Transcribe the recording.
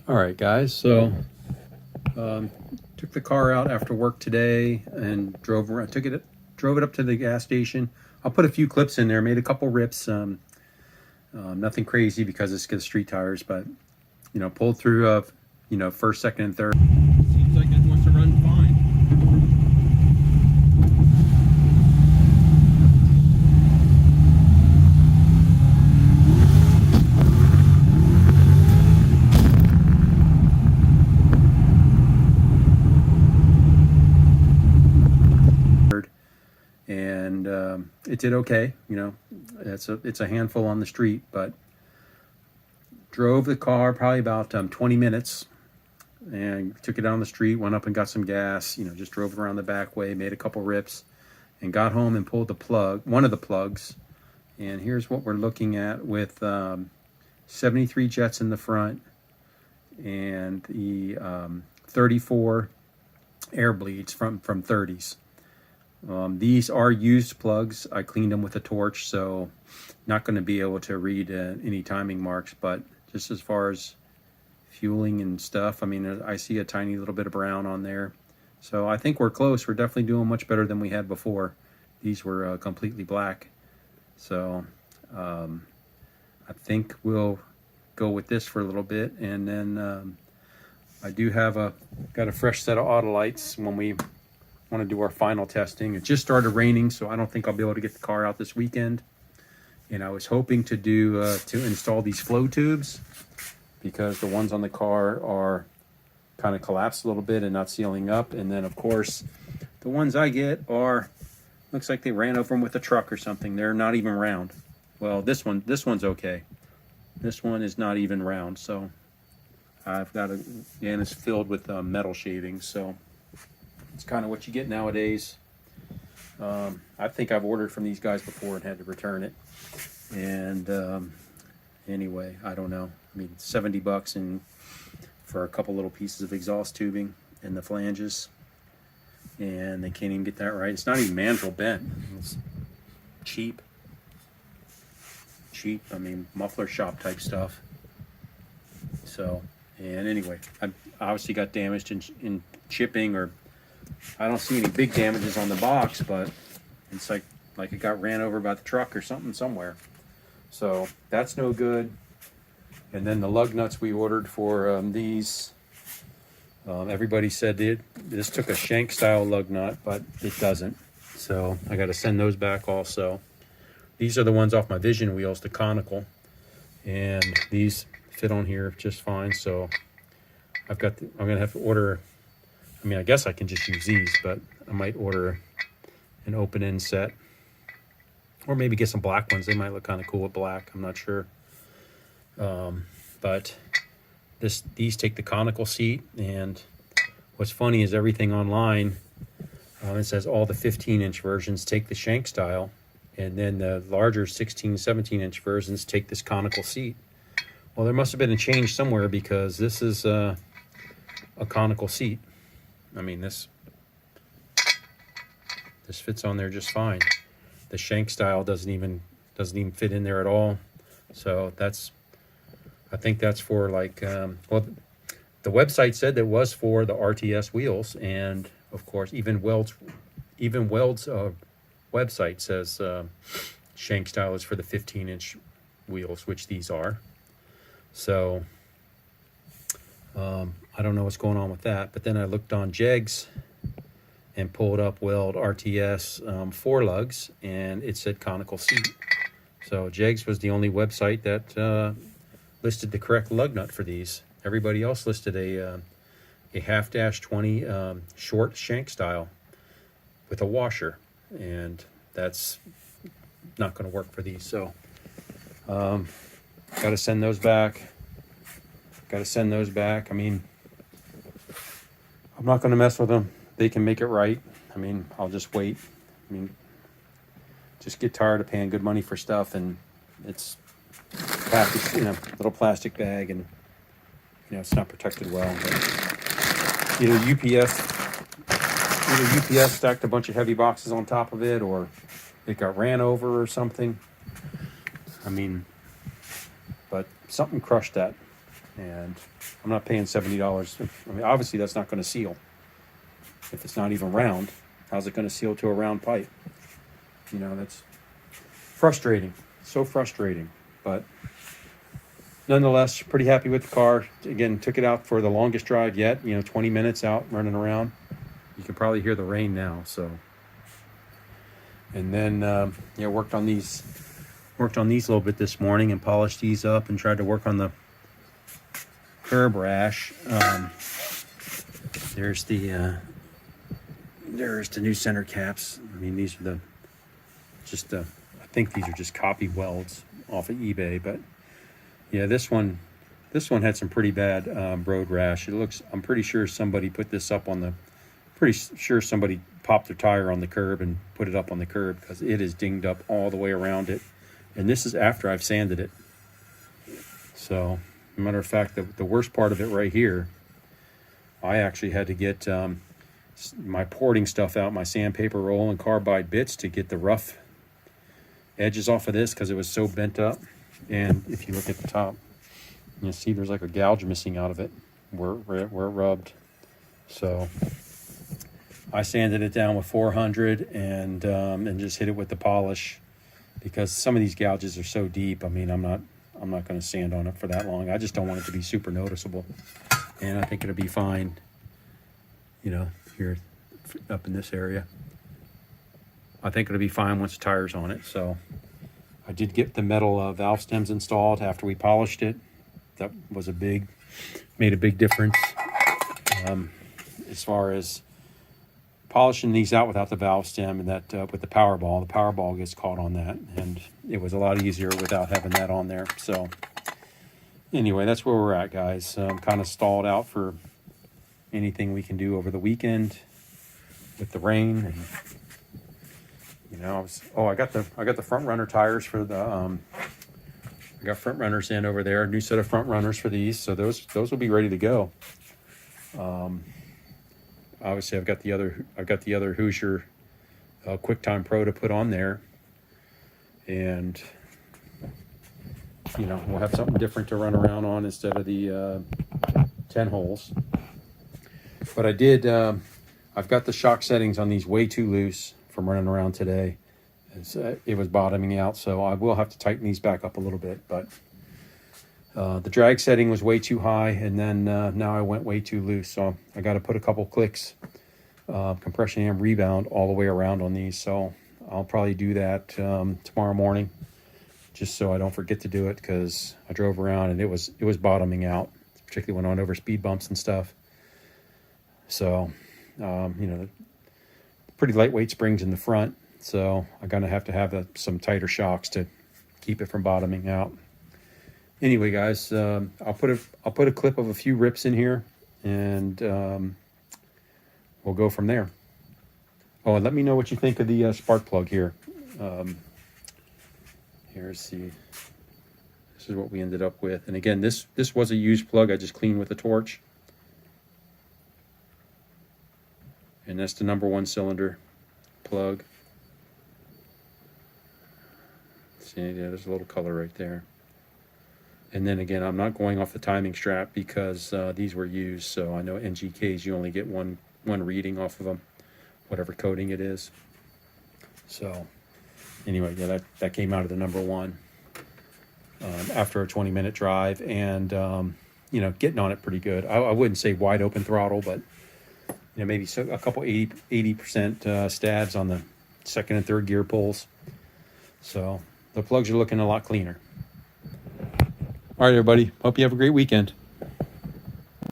All right, guys, so took the car out after work today and drove around, drove it up to the gas station. I'll put a few clips in there, made a couple rips, nothing crazy because it's got street tires, but you know, pulled through first, second, and third. Seems like it wants to run fine. And it did okay. You know, it's a handful on the street, but drove the car probably about 20 minutes and took it down the street, went up and got some gas, you know, just drove it around the back way, made a couple rips, and got home and pulled the plug, one of the plugs. And here's what we're looking at with 73 jets in the front and the 34 air bleeds from 30s. These are used plugs. I cleaned them with a torch, so not going to be able to read any timing marks, but just as far as fueling and stuff, I mean, I see a tiny little bit of brown on there. So I think we're close. We're definitely doing much better than we had before. These were completely black. So I think we'll go with this for a little bit. And then I do have got a fresh set of Autolites when we want to do our final testing. It just started raining, so I don't think I'll be able to get the car out this weekend. And I was hoping to install these flow tubes because the ones on the car are kind of collapsed a little bit and not sealing up. And then of course the ones I get looks like they ran over them with a truck or something. They're not even round. Well, this one's okay. This one is not even round, so I've got and it's filled with metal shavings, so it's kind of what you get nowadays. I think I've ordered from these guys before and had to return it. And anyway, I don't know. I mean, $70 and for a couple little pieces of exhaust tubing and the flanges, and they can't even get that right. It's not even mandrel bent. It's cheap. I mean, muffler shop type stuff. So, and anyway, I obviously got damaged in chipping, or I don't see any big damages on the box, but it's like it got ran over by the truck or something somewhere. So that's no good. And then the lug nuts we ordered for these, everybody said this took a shank style lug nut, but it doesn't. So I got to send those back also. These are the ones off my Vision wheels, the conical, and these fit on here just fine. So I'm gonna have to order. I mean, I guess I can just use these, but I might order an open end set, or maybe get some black ones. They might look kind of cool with black. I'm not sure. But these take the conical seat, and what's funny is everything online, it says all the 15-inch versions take the shank style, and then the larger 16, 17-inch versions take this conical seat. Well, there must have been a change somewhere, because this is a conical seat. I mean, this fits on there just fine. The shank style doesn't even fit in there at all. So I think that's for like, well, the website said that was for the RT-S wheels, and of course, even Weld's website says shank style is for the 15-inch wheels, which these are. So I don't know what's going on with that. But then I looked on Jegs and pulled up Weld RT-S 4 lugs, and it said conical seat. So Jegs was the only website that listed the correct lug nut for these. Everybody else listed a half-20 short shank style with a washer, and that's not going to work for these. So got to send those back. I mean, I'm not going to mess with them. They can make it right. I mean, I'll just wait. I mean, just get tired of paying good money for stuff, and it's packaged in a little plastic bag, and you know, it's not protected well. But either UPS stacked a bunch of heavy boxes on top of it, or it got ran over or something. I mean, but something crushed that. And I'm not paying $70. I mean, obviously that's not going to seal. If it's not even round, how's it going to seal to a round pipe? You know, that's frustrating. So frustrating. But nonetheless, pretty happy with the car. Again, took it out for the longest drive yet. 20 minutes out running around. You can probably hear the rain now. So, and then worked on these a little bit this morning and polished these up and tried to work on the curb rash. There's the new center caps. I mean, these are I think these are just copy welds off of eBay, but yeah, this one had some pretty bad road rash. I'm pretty sure somebody put this up pretty sure somebody popped their tire on the curb and put it up on the curb, because it is dinged up all the way around it. And this is after I've sanded it. So, as a matter of fact, the worst part of it right here, I actually had to get my porting stuff out, my sandpaper roll and carbide bits, to get the rough edges off of this, because it was so bent up. And if you look at the top, you see there's like a gouge missing out of it where it rubbed. So I sanded it down with 400 and just hit it with the polish, because some of these gouges are so deep. I mean, I'm not going to sand on it for that long. I just don't want it to be super noticeable, and I think it'll be fine. Here up in this area, I think it'll be fine once the tire's on it. So I did get the metal valve stems installed after we polished it. That was made a big difference. As far as polishing these out without the valve stem, and that with the power ball gets caught on that, and it was a lot easier without having that on there. So anyway, that's where we're at, guys. Kind of stalled out for anything we can do over the weekend with the rain. And I got the front runner tires for the I got front runners in over there, a new set of front runners for these, so those will be ready to go. Obviously I've got the other Hoosier QuickTime Pro to put on there, and we'll have something different to run around on instead of the 10 holes. But I've got the shock settings on these way too loose from running around today. It was bottoming out, so I will have to tighten these back up a little bit. But the drag setting was way too high, and then now I went way too loose, so I got to put a couple clicks, compression and rebound all the way around on these. So I'll probably do that tomorrow morning, just so I don't forget to do it, because I drove around and it was bottoming out, particularly when I went over speed bumps and stuff. So pretty lightweight springs in the front, so I'm gonna have to have some tighter shocks to keep it from bottoming out. Anyway, guys, I'll put a clip of a few rips in here, and we'll go from there. Oh, and let me know what you think of the spark plug here. This is what we ended up with. And again, this was a used plug I just cleaned with a torch. And that's the number 1 cylinder plug. See, yeah, there's a little color right there. And then again, I'm not going off the timing strap, because these were used. So I know NGKs, you only get one reading off of them, whatever coating it is. So anyway, yeah, that came out of the number 1 after a 20-minute drive, and getting on it pretty good. I wouldn't say wide open throttle, but maybe a couple 80% stabs on the second and third gear pulls. So the plugs are looking a lot cleaner. All right, everybody. Hope you have a great weekend.